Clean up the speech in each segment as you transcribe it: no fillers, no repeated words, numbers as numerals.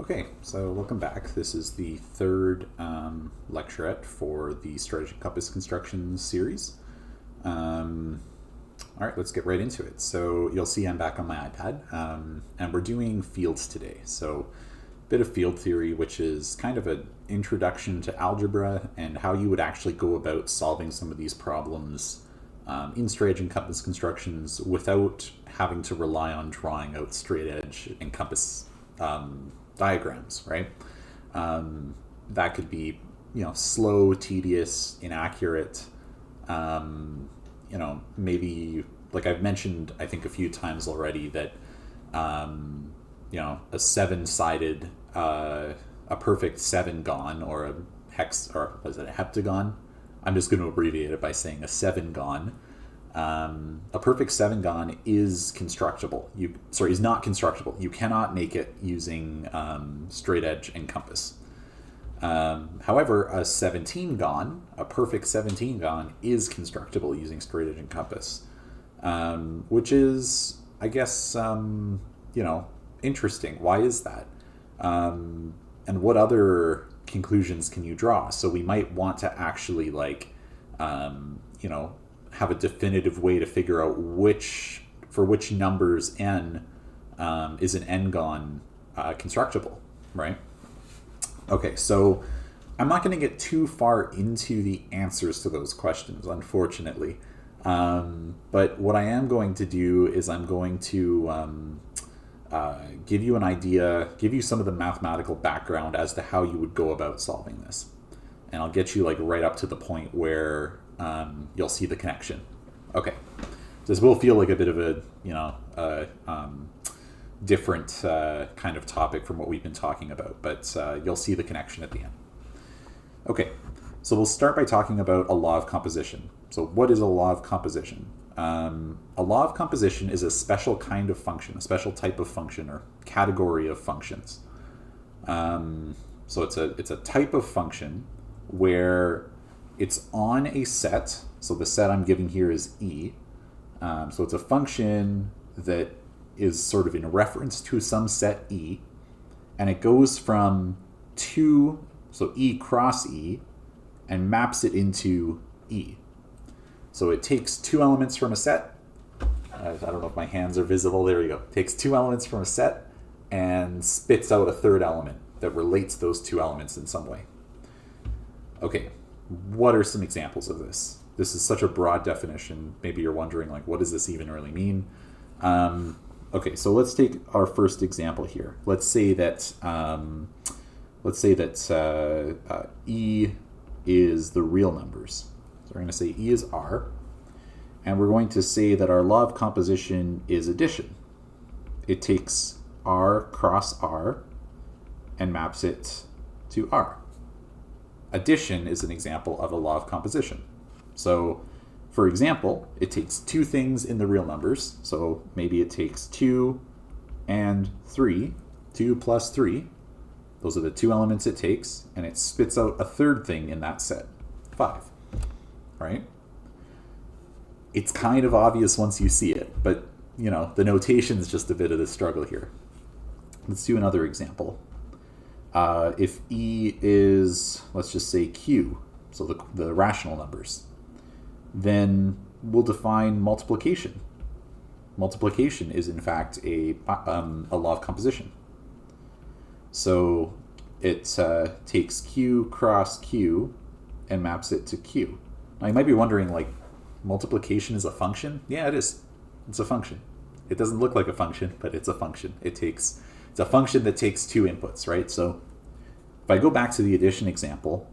Okay, so welcome back. This is the third lecturette for the Straightedge Compass Construction series. All right, let's get right into it. So you'll see I'm back on my iPad, and we're doing fields today. So a bit of field theory, which is kind of an introduction to algebra and how you would actually go about solving some of these problems in straightedge and compass constructions without having to rely on drawing out straightedge and compass diagrams, right? That could be, slow, tedious, inaccurate. Maybe like I've mentioned, I think a few times already that, a seven-sided, a perfect seven-gon or a hex, or was it a heptagon? I'm just going to abbreviate it by saying a seven-gon. A perfect seven-gon is constructible. Is not constructible. You cannot make it using straightedge and compass. However, a 17-gon, a perfect 17-gon, is constructible using straightedge and compass, which is, I guess, interesting. Why is that? And what other conclusions can you draw? So we might want to actually, have a definitive way to figure out for which numbers n is an n-gon constructible, right? Okay, so I'm not going to get too far into the answers to those questions, unfortunately. But what I am going to do is I'm going to give you an idea, give you some of the mathematical background as to how you would go about solving this. And I'll get you right up to the point where you'll see the connection. Okay, this will feel like a bit of a different kind of topic from what we've been talking about, but you'll see the connection at the end. Okay, so we'll start by talking about a law of composition. So what is a law of composition? A law of composition is a special kind of function, a special type of function or category of functions. So it's a type of function where it's on a set. So the set I'm giving here is E. So it's a function that is sort of in reference to some set E, and it goes from 2, so E cross E, and maps it into E. So it takes two elements from a set. I don't know if my hands are visible. There we go. It takes two elements from a set and spits out a third element that relates those two elements in some way. Okay, what are some examples of this? This is such a broad definition. Maybe you're wondering, what does this even really mean? Okay, so let's take our first example here. Let's say that E is the real numbers. So we're going to say E is R, and we're going to say that our law of composition is addition. It takes R cross R and maps it to R. Addition is an example of a law of composition. So, for example, it takes two things in the real numbers. So maybe it takes 2 and 3, 2 plus 3. Those are the two elements it takes, and it spits out a third thing in that set, 5, right? It's kind of obvious once you see it, but, the notation is just a bit of the struggle here. Let's do another example. If E is, let's just say Q, so the rational numbers, then we'll define multiplication. Multiplication is, in fact, a law of composition. So it takes Q cross Q and maps it to Q. Now you might be wondering, multiplication is a function? Yeah, it is. It's a function. It doesn't look like a function, but it's a function. It's a function that takes two inputs, right? So if I go back to the addition example,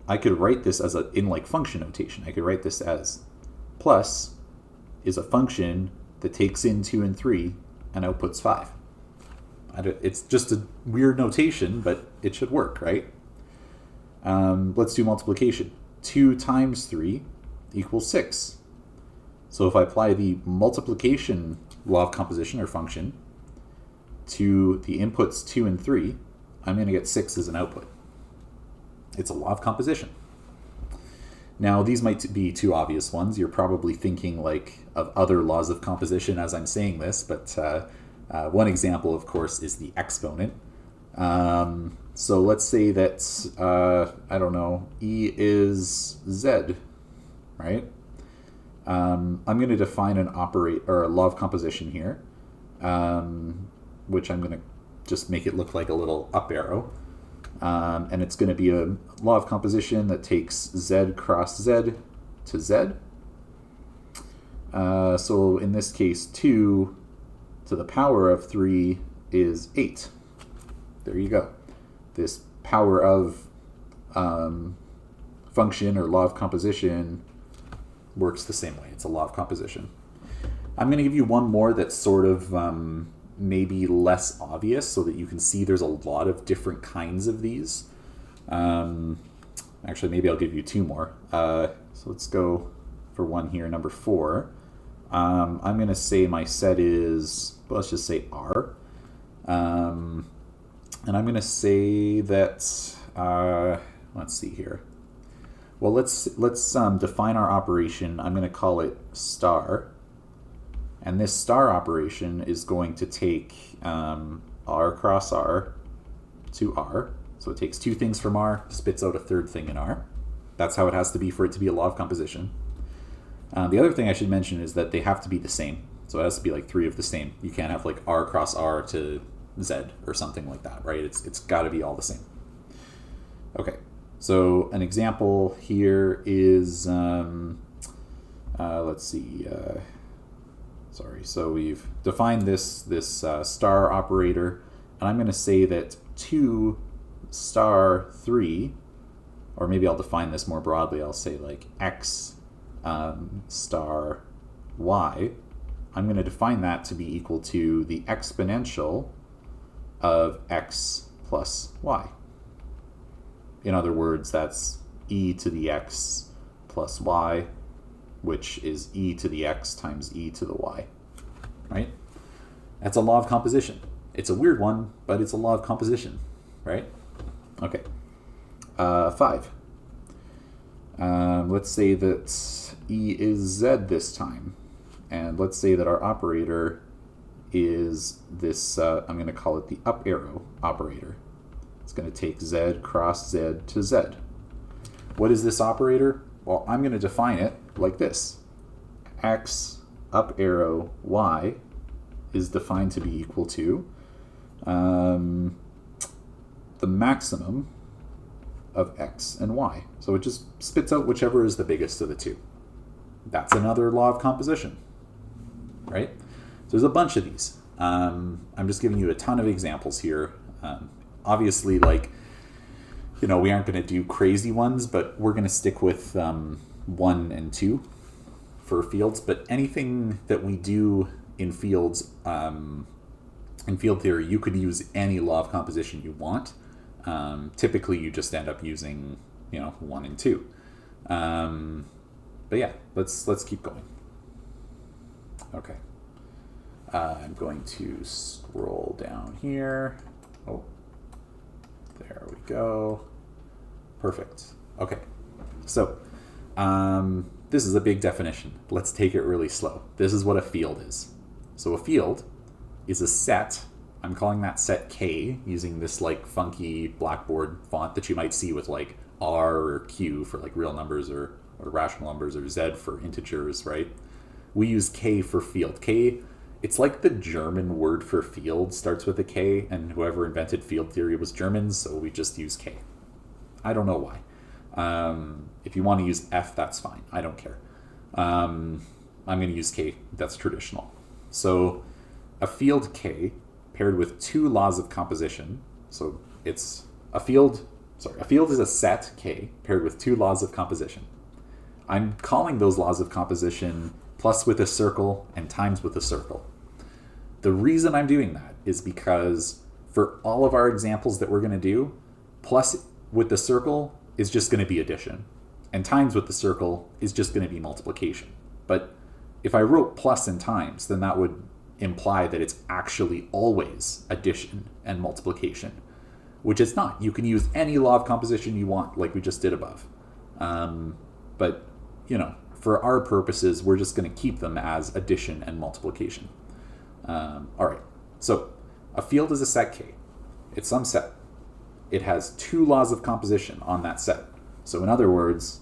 I could write this as in function notation. I could write this as plus is a function that takes in 2 and 3 and outputs 5. It's just a weird notation, but it should work, right? Let's do multiplication. 2 times 3 equals 6. So if I apply the multiplication law of composition or function to the inputs 2 and 3, I'm going to get 6 as an output. It's a law of composition. Now, these might be two obvious ones. You're probably thinking of other laws of composition as I'm saying this, but one example, of course, is the exponent. So let's say that, I don't know, E is Z, right? I'm going to define an a law of composition here, which I'm going to just make it look like a little up arrow. And it's going to be a law of composition that takes Z cross Z to Z. So in this case, 2 to the power of 3 is 8. There you go. This power of function or law of composition works the same way. It's a law of composition. I'm going to give you one more that's sort of maybe less obvious so that you can see there's a lot of different kinds of these. Actually, maybe I'll give you two more. So let's go for one here, number 4. I'm going to say my set is, well, let's just say R. And I'm going to say that, let's see here. Well, let's define our operation. I'm going to call it star. And this star operation is going to take R cross R to R. So it takes 2 things from R, spits out a 3rd thing in R. That's how it has to be for it to be a law of composition. The other thing I should mention is that they have to be the same. So it has to be like 3 of the same. You can't have like R cross R to Z or something like that, right? It's got to be all the same. Okay, so an example here is, let's see, so we've defined this star operator, and I'm going to say that 2 star 3, or maybe I'll define this more broadly, I'll say like x star y, I'm going to define that to be equal to the exponential of x plus y. In other words, that's e to the x plus y, which is e to the x times e to the y, right? That's a law of composition. It's a weird one, but it's a law of composition, right? Okay. 5. Let's say that e is z this time, and let's say that our operator is this, I'm going to call it the up arrow operator. It's going to take z cross z to z. What is this operator? Well, I'm going to define it like this. X up arrow y is defined to be equal to the maximum of x and y. So it just spits out whichever is the biggest of the two. That's another law of composition, right? So there's a bunch of these. I'm just giving you a ton of examples here. Obviously, like, we aren't going to do crazy ones, but we're going to stick with 1 and 2 for fields. But anything that we do in fields, in field theory, you could use any law of composition you want. Typically, you just end up using, 1 and 2. But yeah, let's keep going. Okay. I'm going to scroll down here. Oh, there we go. Perfect. Okay. So, this is a big definition. Let's take it really slow. This is what a field is. So a field is a set. I'm calling that set K, using this like funky Blackboard font that you might see with like R or Q for like real numbers or rational numbers, or Z for integers, right? We use K for field. K, it's like the German word for field starts with a K, and whoever invented field theory was German, so we just use K. I don't know why. If you want to use F, that's fine. I don't care. I'm going to use K. That's traditional. So a field K paired with 2 laws of composition. So it's a field is a set K paired with 2 laws of composition. I'm calling those laws of composition plus with a circle and times with a circle. The reason I'm doing that is because for all of our examples that we're going to do, plus with the circle is just going to be addition, and times with the circle is just going to be multiplication. But if I wrote plus and times, then that would imply that it's actually always addition and multiplication, which it's not. You can use any law of composition you want, like we just did above. But, for our purposes, we're just going to keep them as addition and multiplication. All right, so a field is a set K. It's some set. It has two laws of composition on that set. So in other words,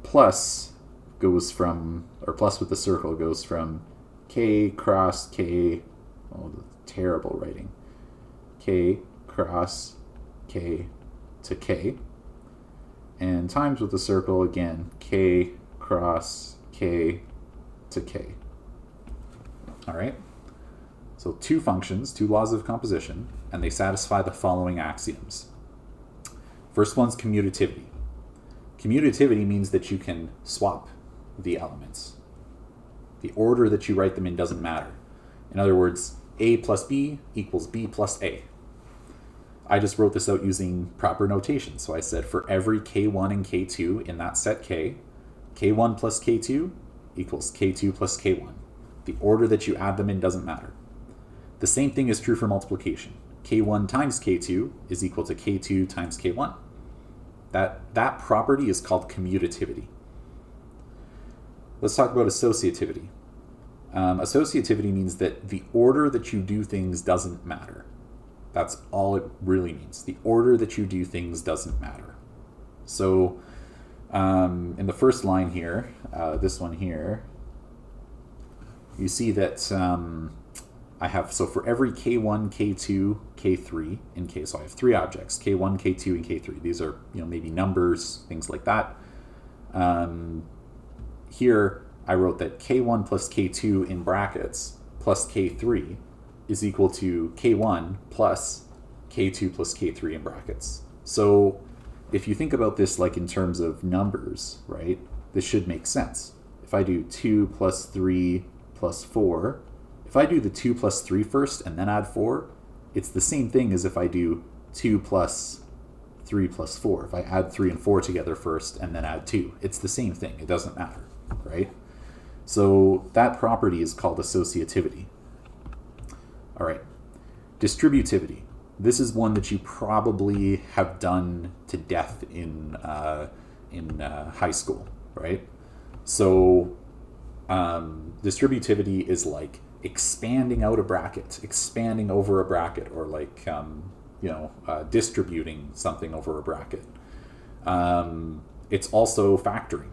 plus goes from, or plus with the circle goes from k cross k, oh, terrible writing, k cross k to k, and times with the circle again, k cross k to k. All right? So two functions, two laws of composition, and they satisfy the following axioms. First one's commutativity. Commutativity means that you can swap the elements. The order that you write them in doesn't matter. In other words, A plus B equals B plus A. I just wrote this out using proper notation. So I said for every K1 and K2 in that set K, K1 plus K2 equals K2 plus K1. The order that you add them in doesn't matter. The same thing is true for multiplication. K1 times K2 is equal to K2 times K1. That property is called commutativity. Let's talk about associativity. Associativity means that the order that you do things doesn't matter. That's all it really means. The order that you do things doesn't matter. So in the first line here, this one here, you see that I have, so for every K1, K2, K3 in K, so I have three objects, K1, K2, and K3. These are, maybe numbers, things like that. Here, I wrote that K1 plus K2 in brackets plus K3 is equal to K1 plus K2 plus K3 in brackets. So if you think about this like in terms of numbers, right, this should make sense. If I do 2 plus 3 plus 4, if I do the 2 plus 3 first and then add 4, it's the same thing as if I do 2 plus 3 plus 4. If I add 3 and 4 together first and then add 2, it's the same thing. It doesn't matter, right? So that property is called associativity. All right, distributivity. This is one that you probably have done to death in high school, right? So distributivity is like expanding out a bracket, expanding over a bracket, or like distributing something over a bracket. It's also factoring.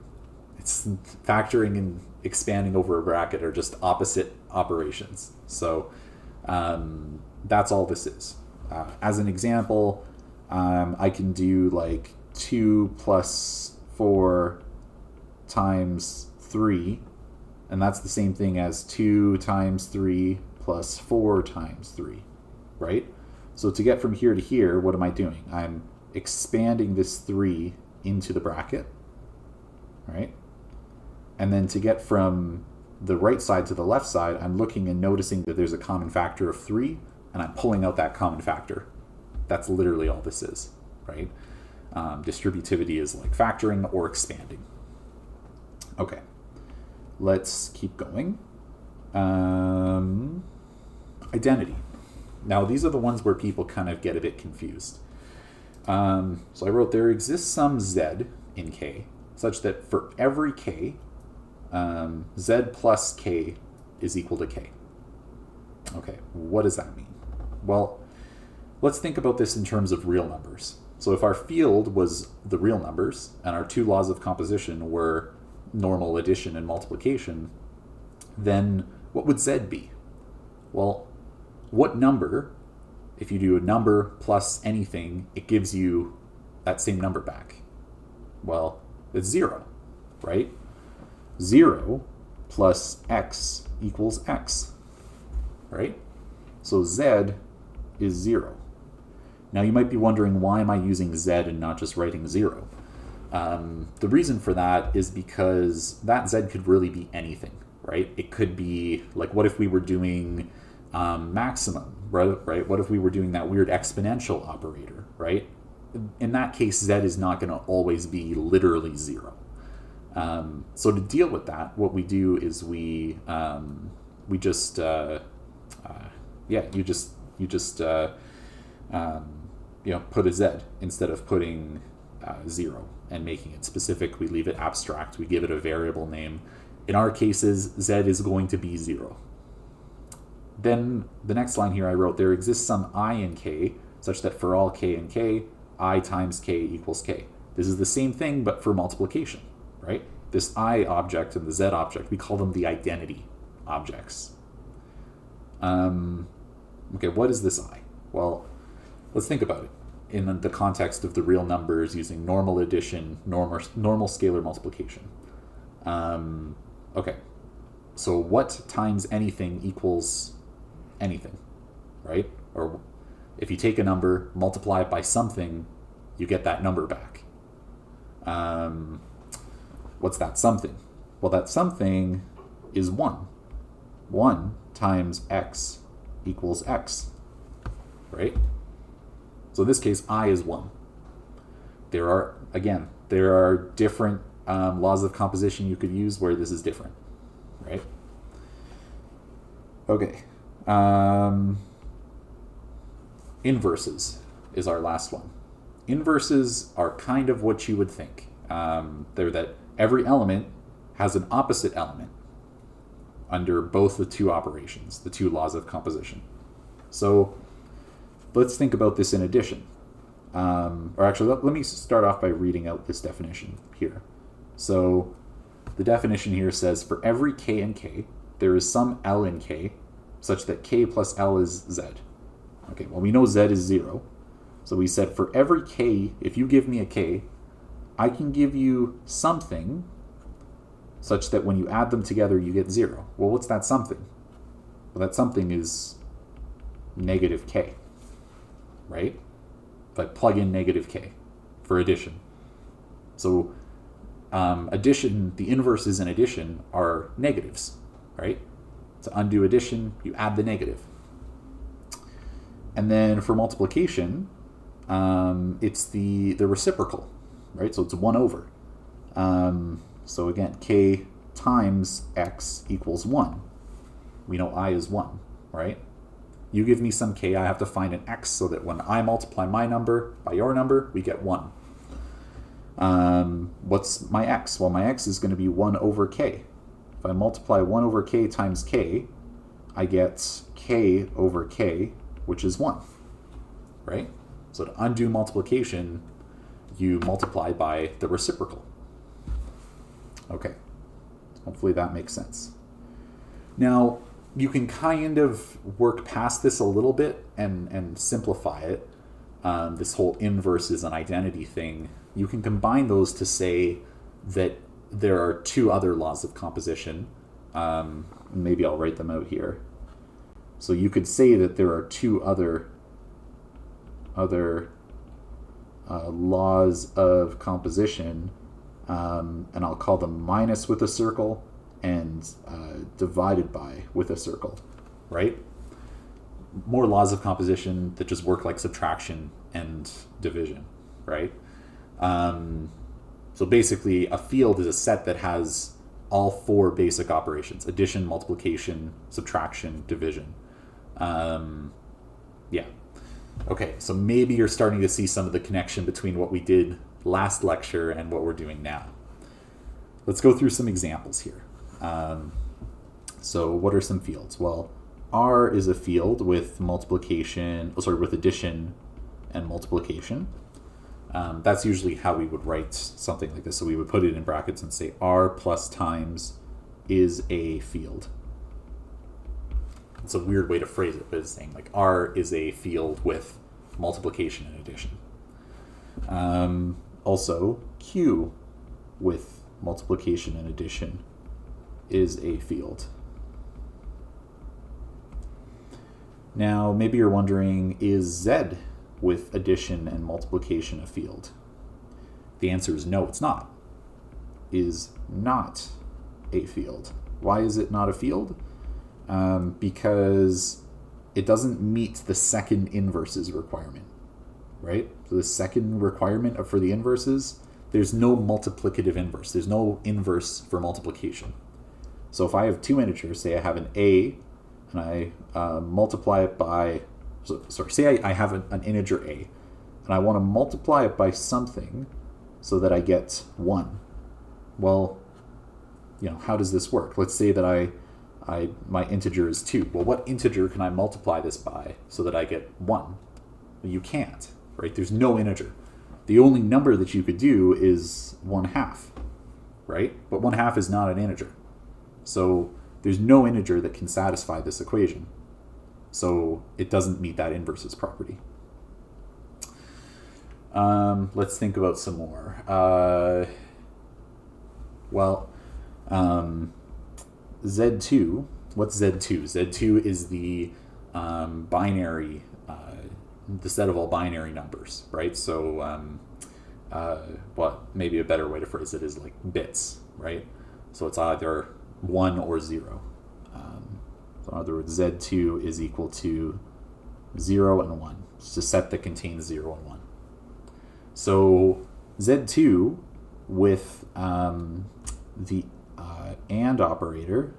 It's factoring and expanding over a bracket are just opposite operations. So that's all this is. As an example, I can do like 2 plus 4 times 3, and that's the same thing as 2 times 3 plus 4 times 3, right? So to get from here to here, what am I doing? I'm expanding this 3 into the bracket, right? And then to get from the right side to the left side, I'm looking and noticing that there's a common factor of 3, and I'm pulling out that common factor. That's literally all this is, right? Distributivity is like factoring or expanding. Okay, let's keep going. Identity. Now, these are the ones where people kind of get a bit confused. So I wrote, there exists some z in K, such that for every K, z plus K is equal to K. Okay, what does that mean? Well, let's think about this in terms of real numbers. So if our field was the real numbers, and our two laws of composition were normal addition and multiplication, then what would z be? Well, what number, if you do a number plus anything, it gives you that same number back? Well, it's 0, right? 0 plus x equals x, right? So z is 0. Now you might be wondering, why am I using z and not just writing 0? The reason for that is because that z could really be anything, right? It could be, like, what if we were doing maximum, right? What if we were doing that weird exponential operator, right? In that case, z is not going to always be literally 0. So to deal with that, what we do is we just put a z instead of putting 0 and making it specific. We leave it abstract. We give it a variable name. In our cases, z is going to be 0. Then the next line here I wrote, there exists some I in k, such that for all k in k, I times k equals k. This is the same thing, but for multiplication, right? This I object and the Z object, we call them the identity objects. Okay, what is this I? Well, let's think about it in the context of the real numbers using normal addition, normal scalar multiplication. Okay, so what times anything equals anything, right? Or if you take a number, multiply it by something, you get that number back. What's that something? Well, that something is 1. 1 times x equals x, right? So in this case, I is 1. There are different laws of composition you could use where this is different, right? Okay. Inverses is our last one. Inverses are kind of what you would think. They're that every element has an opposite element under both the two operations, the two laws of composition. So let's think about this in addition. Or actually, let me start off by reading out this definition here. So the definition here says, for every k in k, there is some L in k, such that k plus L is Z. Okay, well, we know Z is 0. So we said for every k, if you give me a k, I can give you something such that when you add them together, you get 0. Well, what's that something? Well, that something is negative k, right? If I plug in negative k for addition. So addition, the inverses in addition are negatives, right? To undo addition, you add the negative. And then for multiplication, it's the reciprocal, right? So it's 1 over. So again, k times x equals 1. We know I is 1, right? You give me some k, I have to find an x so that when I multiply my number by your number, we get 1. What's my x? Well, my x is going to be 1 over k. If I multiply 1 over k times k, I get k over k, which is 1, right? So to undo multiplication, you multiply by the reciprocal. Okay, hopefully that makes sense. Now, you can kind of work past this a little bit and simplify it. This whole inverses and identity thing, you can combine those to say that there are two other laws of composition. Maybe I'll write them out here. So you could say that there are two other laws of composition, and I'll call them minus with a circle and divided by with a circle, right? More laws of composition that just work like subtraction and division, right? So basically, a field is a set that has all 4 basic operations: addition, multiplication, subtraction, division. Yeah. Okay, so maybe you're starting to see some of the connection between what we did last lecture and what we're doing now. Let's go through some examples here. So what are some fields? Well, R is a field with with addition and multiplication. That's usually how we would write something like this. So we would put it in brackets and say R plus times is a field. It's a weird way to phrase it, but it's saying like R is a field with multiplication and addition. Also, Q with multiplication and addition is a field. Now, maybe you're wondering, is Z with addition and multiplication a field? The answer is no, it's not. Is not a field. Why is it not a field? Because it doesn't meet the second inverses requirement, right? So the second requirement for the inverses, there's no multiplicative inverse. There's no inverse for multiplication. So if I have 2 integers, say I have an a, and I multiply it by, say I have an integer a, and I want to multiply it by something so that I get 1. Well, how does this work? Let's say that I my integer is 2. Well, what integer can I multiply this by so that I get 1? Well, you can't, right? There's no integer. The only number that you could do is 1/2, right? But 1/2 is not an integer. So there's no integer that can satisfy this equation. So it doesn't meet that inverses property. Let's think about some more. Z2, what's Z2? Z2 is the binary, the set of all binary numbers, right? So, maybe a better way to phrase it is like bits, right? So it's either 1 or 0. So in other words, Z2 is equal to 0 and 1. It's a set that contains 0 and 1. So Z2 with the AND operator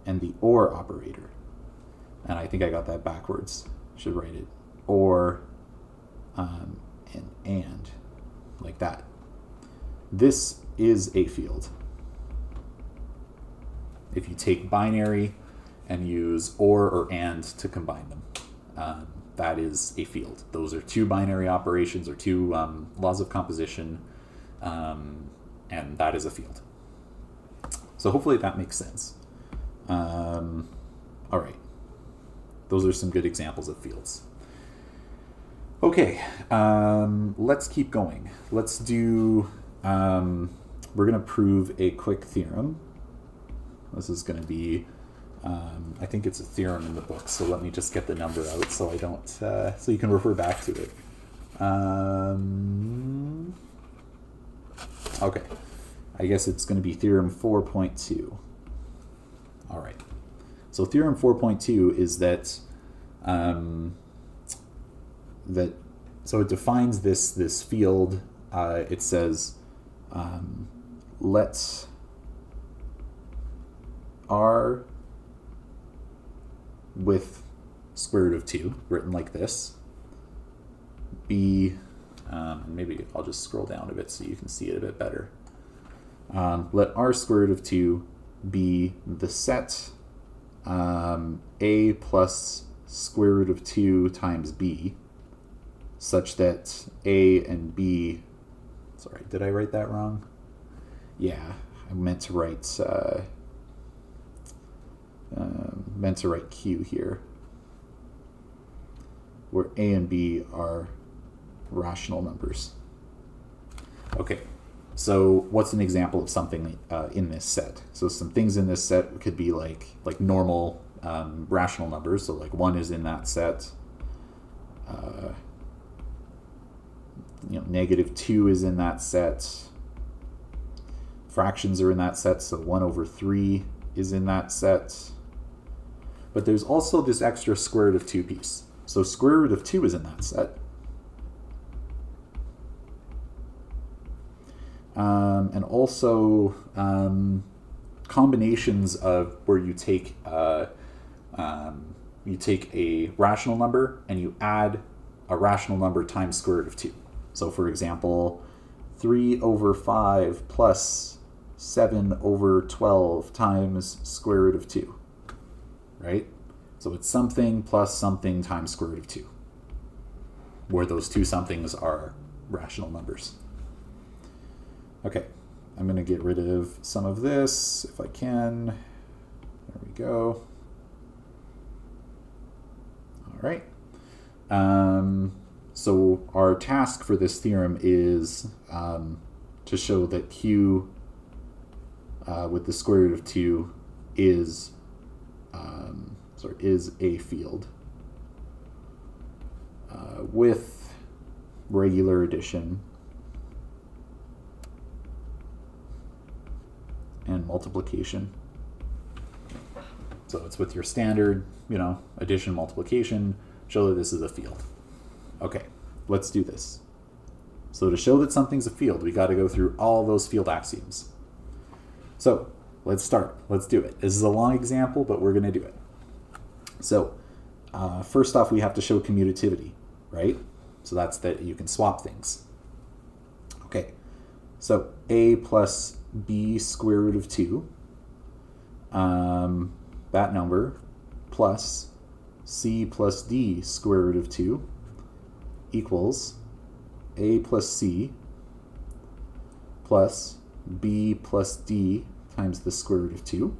and the OR operator. And I think I got that backwards. Should write it OR and like that. This is a field. If you take binary and use or AND to combine them, that is a field. Those are two binary operations or two laws of composition, and that is a field. So hopefully that makes sense. All right. Those are some good examples of fields. Okay, let's keep going. Let's do, we're going to prove a quick theorem. This is going to be, I think it's a theorem in the book, so let me just get the number out so I don't, so you can refer back to it. Okay, I guess it's going to be theorem 4.2. All right, so theorem 4.2 is that, so it defines this field. It says, let R with square root of 2, written like this, be, maybe I'll just scroll down a bit so you can see it a bit better. Let R square root of 2 be the set A plus square root of 2 times B, such that A and B, sorry, did I write that wrong? Yeah, I meant to write Q here, where A and B are rational numbers. Okay, so what's an example of something in this set? So some things in this set could be like normal rational numbers. So like 1 is in that set. -2 is in that set. Fractions are in that set, so 1/3 is in that set. But there's also this extra square root of 2 piece. So square root of 2 is in that set. And also combinations of where you take a rational number and you add a rational number times square root of 2. So for example, 3/5 plus 7/12 times square root of 2, right? So it's something plus something times square root of 2, where those two somethings are rational numbers. Okay, I'm going to get rid of some of this if I can. There we go. All right. So our task for this theorem is to show that Q with the square root of 2 is a field with regular addition and multiplication. So it's with your standard, addition, multiplication, show that this is a field. Okay, let's do this. So to show that something's a field, we got to go through all those field axioms. So let's start. Let's do it. This is a long example, but we're going to do it. So first off, we have to show commutativity, right? So that's that you can swap things. Okay, so A plus B square root of 2 that number plus c plus d square root of 2 equals a plus c plus b plus d times the square root of 2.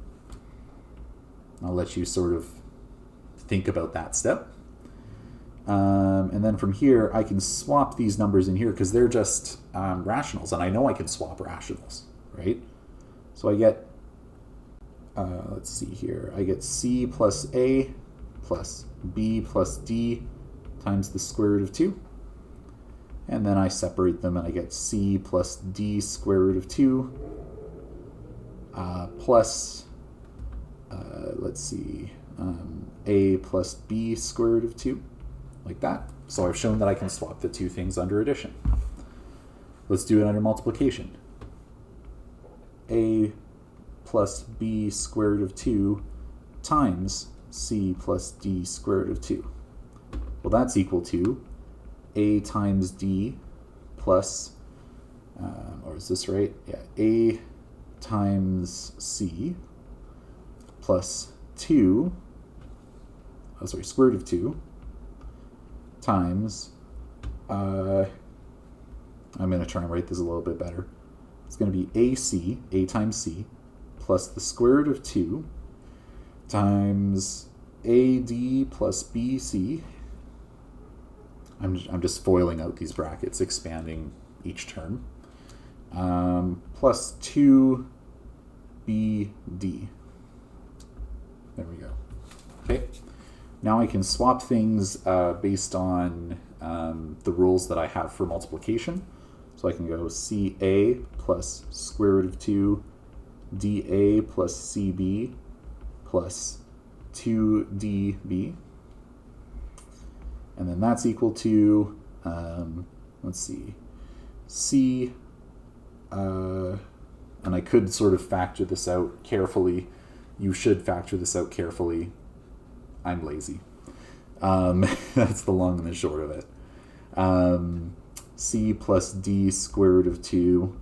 I'll let you sort of think about that step. And then from here, I can swap these numbers in here because they're just rationals, and I know I can swap rationals, right? So I get, let's see here, I get c plus a plus b plus d times the square root of 2. And then I separate them and I get c plus d square root of 2 plus, let's see, a plus b square root of 2, like that. So I've shown that I can swap the two things under addition. Let's do it under multiplication. A plus b square root of 2 times c plus d square root of 2. Well, that's equal to a times d plus, or is this right? Yeah, a times c plus 2, square root of 2 times, I'm going to try and write this a little bit better. It's going to be AC, a times c, plus the square root of 2 times AD plus BC. I'm just foiling out these brackets, expanding each term, plus 2BD. There we go. Okay. Now I can swap things based on the rules that I have for multiplication. So I can go CA plus square root of 2 DA plus CB plus 2DB. And then that's equal to, let's see, C, and I could sort of factor this out carefully. You should factor this out carefully. I'm lazy. That's the long and the short of it. C plus D square root of 2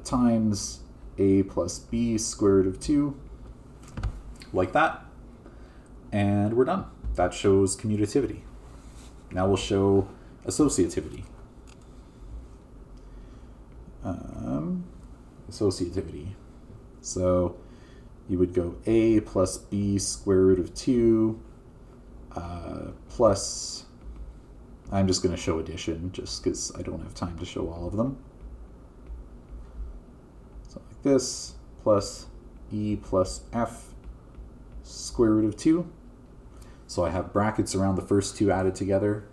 times A plus B square root of 2, like that. And we're done. That shows commutativity. Now we'll show associativity. Associativity. So you would go A plus B square root of 2 plus, I'm just going to show addition just because I don't have time to show all of them. So like this, plus E plus F square root of 2. So I have brackets around the first two added together.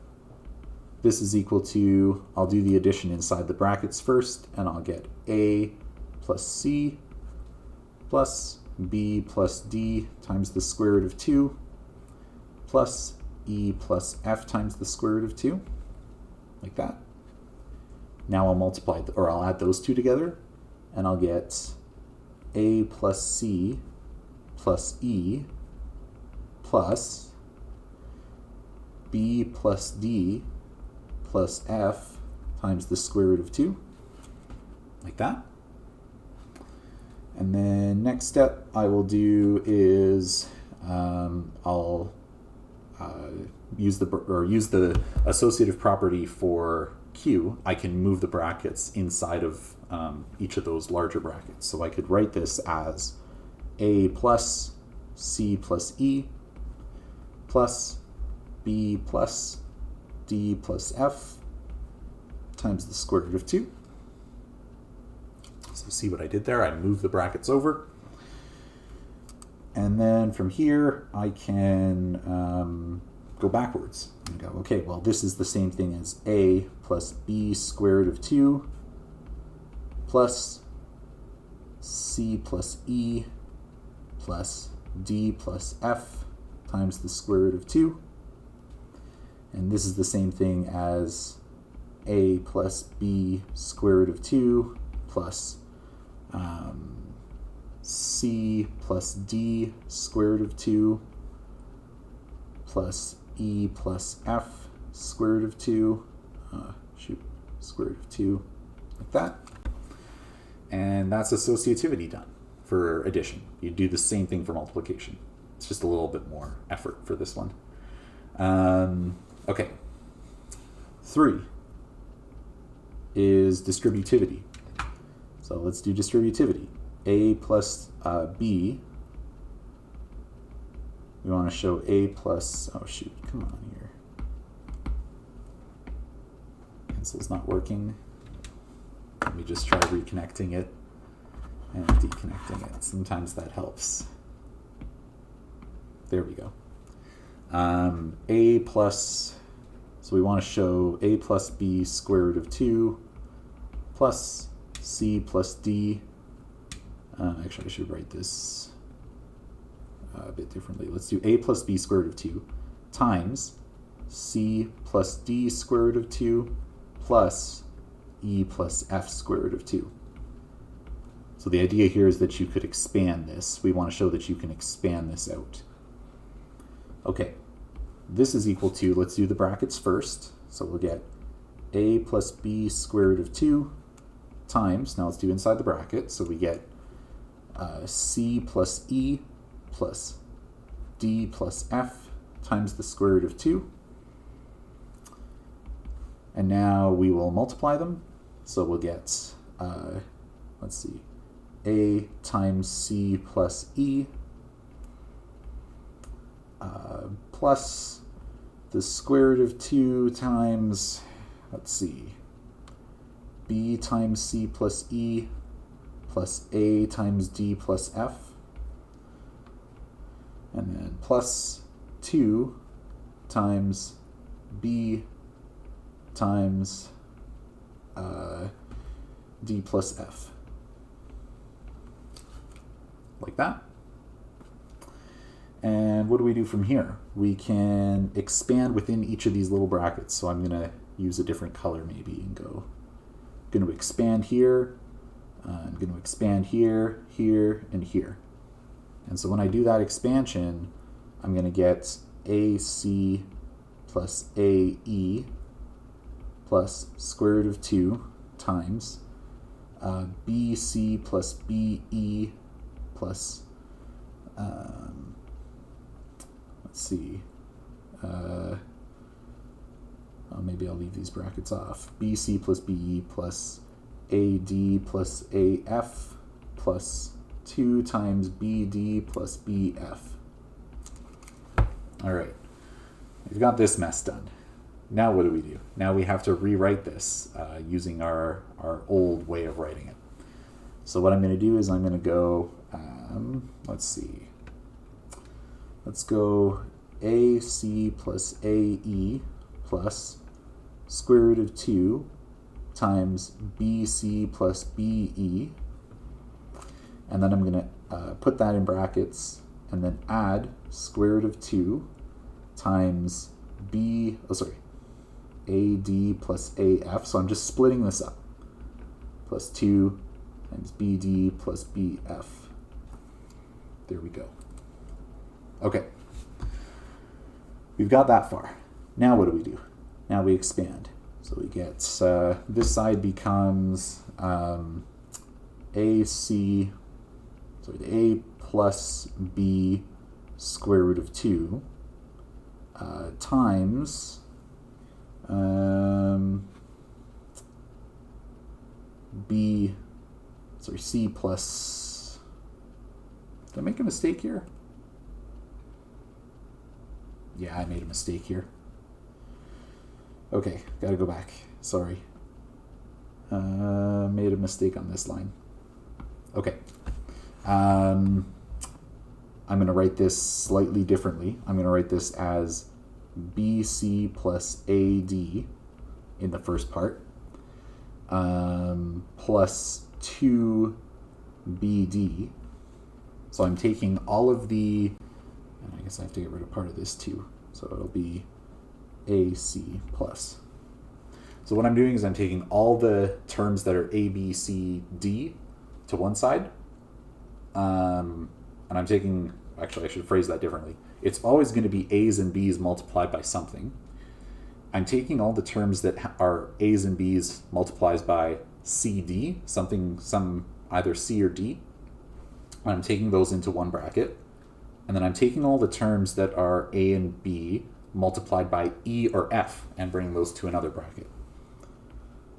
This is equal to, I'll do the addition inside the brackets first, and I'll get A plus C plus B plus D times the square root of 2 plus E plus F times the square root of 2, like that. Now I'll multiply, or I'll add those two together, and I'll get A plus C plus E plus B plus D plus F times the square root of 2, like that. And then next step I will do is I'll use the associative property for Q. I can move the brackets inside of each of those larger brackets. So I could write this as A plus C plus E plus B plus D plus F times the square root of 2. So see what I did there? I moved the brackets over. And then from here, I can go backwards and go, okay, well, this is the same thing as A plus B square root of 2 plus C plus E plus D plus F times the square root of 2. And this is the same thing as A plus B square root of 2 plus C plus D square root of 2 plus E plus F square root of 2, square root of 2, like that. And that's associativity done. for addition. You do the same thing for multiplication. It's just a little bit more effort for this one. Okay. 3 is distributivity. So let's do distributivity. A plus B. We want to show A plus, oh shoot, come on here. Pencil's not working. Let me just try reconnecting it and deconnecting it. Sometimes that helps. There we go. A plus, so we want to show A plus B square root of 2 plus C plus D. Actually, I should write this a bit differently. Let's do A plus B square root of 2 times C plus D square root of 2 plus E plus F square root of 2. So the idea here is that you could expand this. We want to show that you can expand this out. Okay, this is equal to, let's do the brackets first. So we'll get A plus B square root of 2 times, now let's do inside the bracket, so we get C plus E plus D plus F times the square root of 2. And now we will multiply them. So we'll get, let's see, A times C plus E plus the square root of 2 times, let's see, B times C plus E plus A times D plus F, and then plus 2 times B times D plus F. Like that. And what do we do from here? We can expand within each of these little brackets. So I'm going to use a different color maybe and go, going to expand here, I'm going to expand here, here, and here. And so when I do that expansion, I'm going to get AC plus AE plus square root of 2 times BC plus BE plus, let's see, maybe I'll leave these brackets off. BC plus BE plus AD plus AF plus 2 times BD plus BF. All right, we've got this mess done. Now what do? Now we have to rewrite this using our old way of writing it. So what I'm going to do is I'm going to go, let's see, let's go AC plus AE plus square root of 2 times BC plus BE, and then I'm going to put that in brackets and then add square root of 2 times AD plus AF, so I'm just splitting this up, plus 2 times BD plus BF. There we go. Okay. We've got that far. Now what do? Now we expand. So we get, this side becomes AC, sorry, A plus B square root of 2 times C plus, did I make a mistake here? Yeah, I made a mistake here. Okay, gotta go back. Sorry. Made a mistake on this line. Okay. I'm going to write this slightly differently. I'm going to write this as BC plus AD in the first part, plus 2BD. So I'm taking all of the, and I guess I have to get rid of part of this too. So it'll be AC plus. So what I'm doing is I'm taking all the terms that are A, B, C, D to one side. And I'm taking, actually I should phrase that differently. It's always going to be A's and B's multiplied by something. I'm taking all the terms that are A's and B's multiplied by CD, some either C or D, I'm taking those into one bracket, and then I'm taking all the terms that are a and b multiplied by e or f and bringing those to another bracket.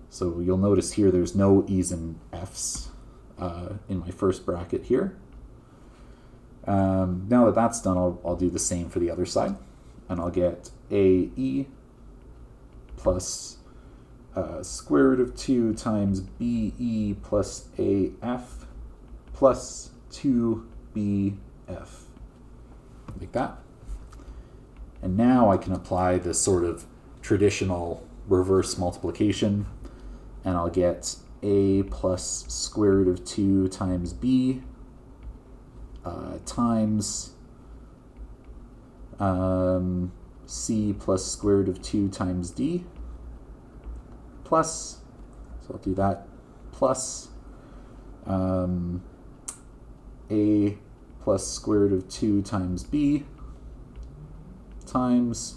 So you'll notice here there's no e's and f's in my first bracket here. Now that that's done, I'll do the same for the other side, and I'll get ae plus square root of 2 times be plus af plus 2bf, like that. And now I can apply this sort of traditional reverse multiplication, and I'll get a plus square root of 2 times b times c plus square root of 2 times d plus, so I'll do that, plus a plus square root of 2 times b times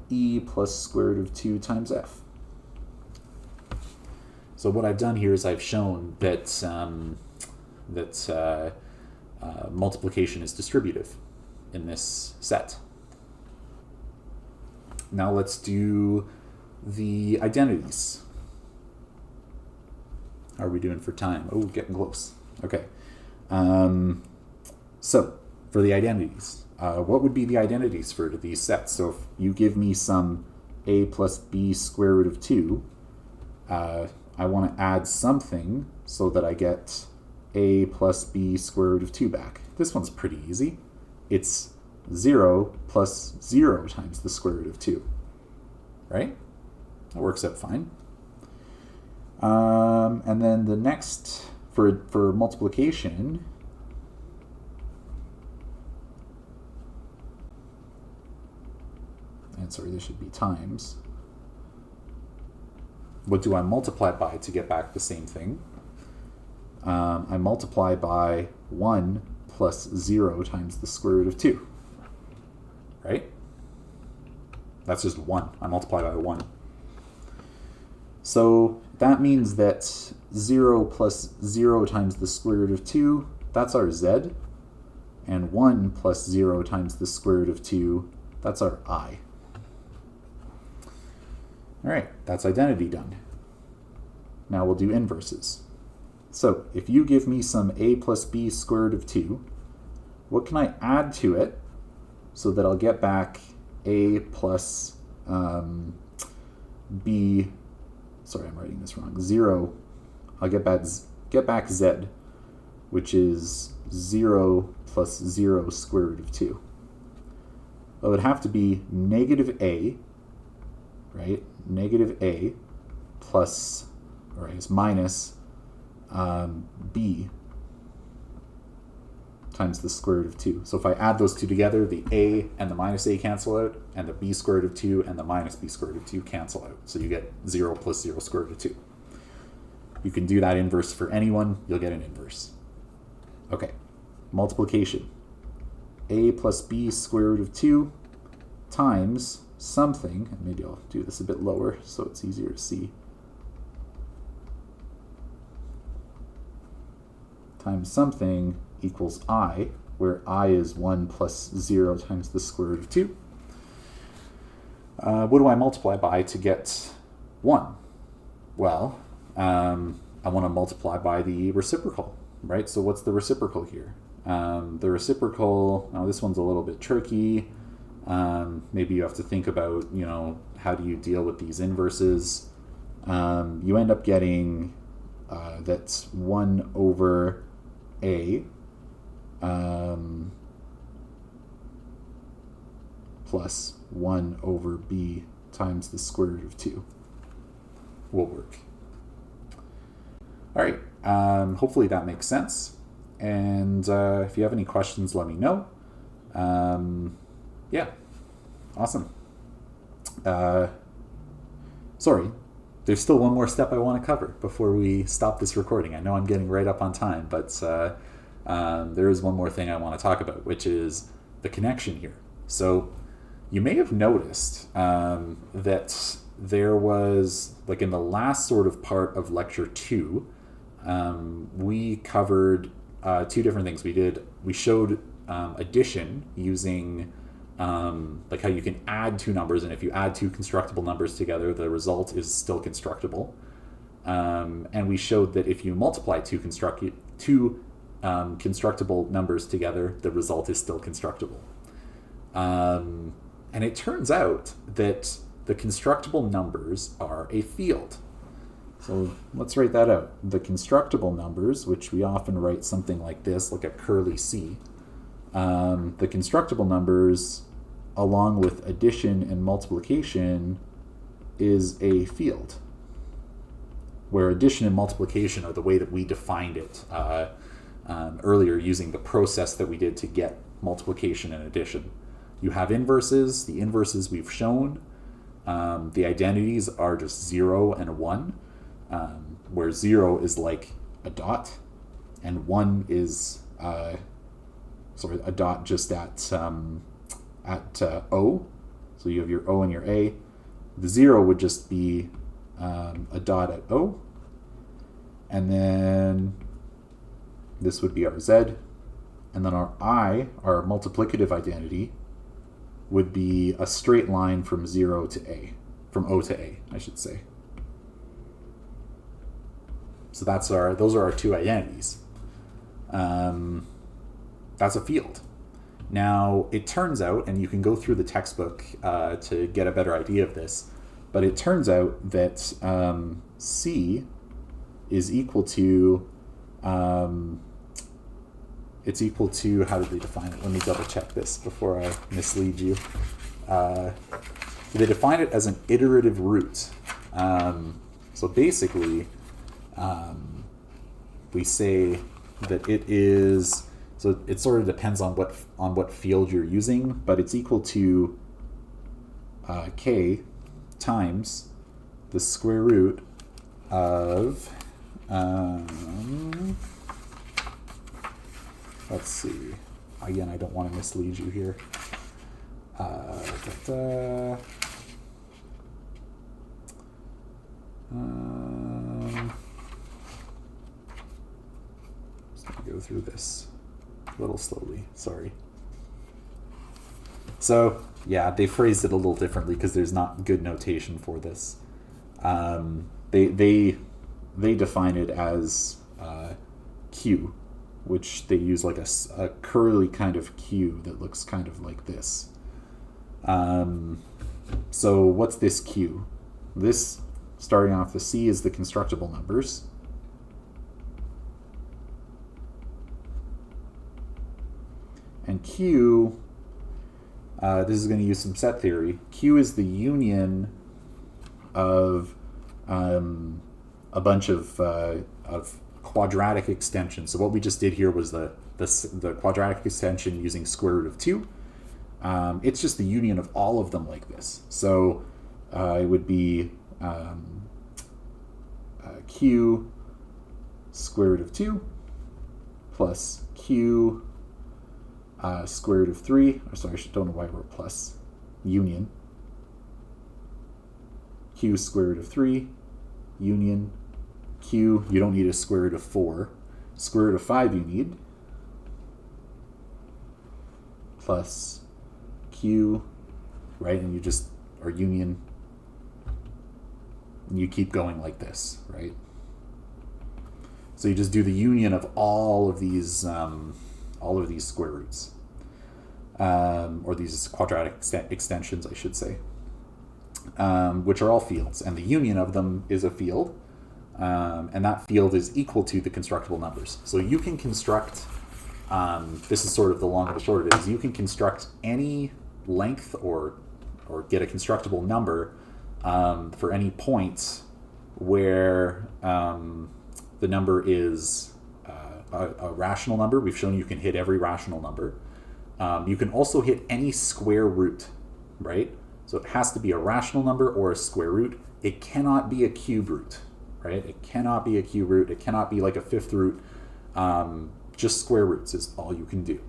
e plus square root of 2 times f. So what I've done here is I've shown that multiplication is distributive in this set. Now let's do the identities. How are we doing for time? Oh, getting close. Okay. So for the identities, what would be the identities for these sets? So if you give me some a plus b square root of 2, I want to add something so that I get a plus b square root of 2 back. This one's pretty easy. It's 0 plus 0 times the square root of 2, right? That works out fine. And then the next, for multiplication, and sorry, this should be times. What do I multiply by to get back the same thing? I multiply by 1 plus 0 times the square root of 2, right? That's just 1. I multiply by 1. So that means that 0 plus 0 times the square root of 2, that's our z, and 1 plus 0 times the square root of 2, that's our I. All right, that's identity done. Now we'll do inverses. So if you give me some a plus b square root of 2, what can I add to it so that I'll get back a plus b, sorry, I'm writing this wrong, 0, I'll get back z, which is 0 plus 0 square root of 2. Well, it would have to be negative a, right? Negative a plus, or I guess minus b times the square root of 2. So if I add those two together, the a and the minus a cancel out, and the b square root of 2 and the minus b square root of 2 cancel out. So you get 0 plus 0 square root of 2. You can do that inverse for anyone, you'll get an inverse. Okay, multiplication. A plus b square root of 2 times something, and maybe I'll do this a bit lower so it's easier to see, times something equals I, where I is 1 plus 0 times the square root of 2. What do I multiply by to get 1? Well, I want to multiply by the reciprocal, right? So what's the reciprocal here? The reciprocal, now this one's a little bit tricky. Maybe you have to think about, how do you deal with these inverses? You end up getting that's 1 over a plus 1 over b times the square root of 2 will work. All right, hopefully that makes sense. And if you have any questions, let me know. Yeah, awesome. Sorry, there's still one more step I want to cover before we stop this recording. I know I'm getting right up on time, but there is one more thing I want to talk about, which is the connection here. So you may have noticed that there was, like in the last sort of part of lecture 2, we covered two different things. We showed addition using like how you can add two numbers, and if you add two constructible numbers together, the result is still constructible. And we showed that if you multiply two constructible numbers together, the result is still constructible. And it turns out that the constructible numbers are a field. So let's write that out. The constructible numbers, which we often write something like this, like a curly C, the constructible numbers, along with addition and multiplication, is a field, where addition and multiplication are the way that we defined it earlier using the process that we did to get multiplication and addition. You have inverses. The inverses we've shown. The identities are just 0 and 1, where 0 is like a dot, and 1 is a dot just at O. So you have your O and your A. The 0 would just be a dot at O, and then this would be our Z, and then our I, our multiplicative identity, would be a straight line from 0 to A, from O to A, I should say. So those are our two identities. That's a field. Now, it turns out, and you can go through the textbook to get a better idea of this, but it turns out that C is equal to, it's equal to, how did they define it? Let me double check this before I mislead you. They define it as an iterative root. So basically, we say that it is, so it sort of depends on what field you're using, but it's equal to K times the square root of, let's see, again, I don't want to mislead you here. Just going to go through this a little slowly, sorry. So, yeah, they phrased it a little differently because there's not good notation for this. They define it as Q, which they use like a curly kind of Q that looks kind of like this. So what's this Q? This, starting off, the C is the constructible numbers. And Q, this is going to use some set theory. Q is the union of a bunch of quadratic extensions. So what we just did here was the quadratic extension using square root of 2. It's just the union of all of them like this. So it would be Q square root of 2 plus Q square root of 3. Or sorry, I don't know why I wrote plus. Union. Q square root of 3. Union. Q, you don't need a square root of 4. Square root of 5 you need. Plus Q, right? And you just, or union. And you keep going like this, right? So you just do the union of all of these square roots. Or these quadratic extensions, I should say. Which are all fields. And the union of them is a field. And that field is equal to the constructible numbers. So you can construct, this is sort of the long and the short of it, is you can construct any length or get a constructible number for any point where the number is a rational number. We've shown you can hit every rational number. You can also hit any square root, right? So it has to be a rational number or a square root. It cannot be a cube root. Right? It cannot be a cube root. It cannot be like a fifth root. Just square roots is all you can do.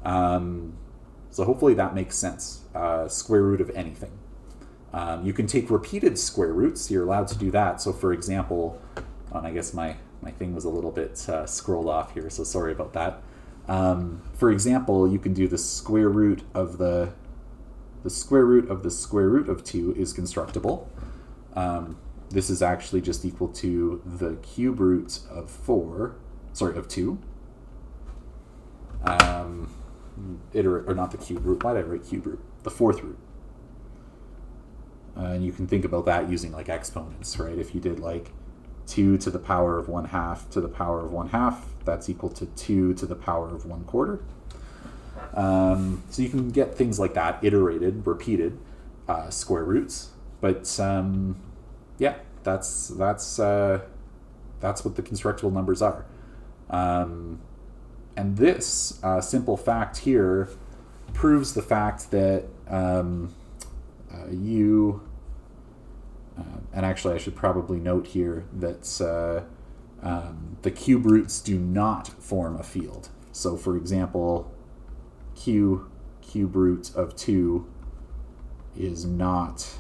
So hopefully that makes sense. Square root of anything. You can take repeated square roots. You're allowed to do that. So for example, and I guess my my thing was a little bit scrolled off here, so sorry about that. For example, you can do the square root of the square root of the square root of 2 is constructible. This is actually just equal to the cube root of 2. Or not the cube root. Why did I write cube root? The fourth root. And you can think about that using like exponents, right? If you did like 2 to the power of 1/2 to the power of 1/2, that's equal to 2 to the power of 1/4. So you can get things like that, iterated, repeated square roots. But yeah, that's what the constructible numbers are. And this simple fact here proves the fact that and actually I should probably note here that the cube roots do not form a field. So for example, cube root of 2 is not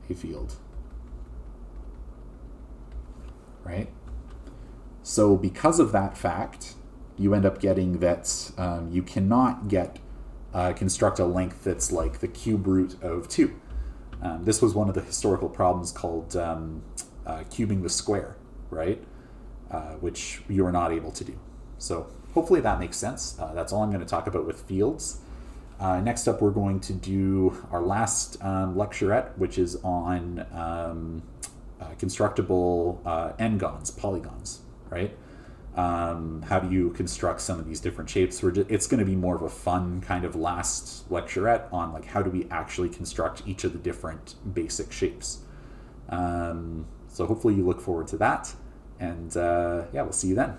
a field, right? So because of that fact, you end up getting that you cannot construct a length that's like the cube root of 2. This was one of the historical problems called cubing the square, right? Which you are not able to do. So hopefully that makes sense. That's all I'm going to talk about with fields. Next up, we're going to do our last lecturette, which is on constructible n-gons, polygons, right? How do you construct some of these different shapes? It's going to be more of a fun kind of last lecturette on like how do we actually construct each of the different basic shapes. So hopefully you look forward to that, and yeah, we'll see you then.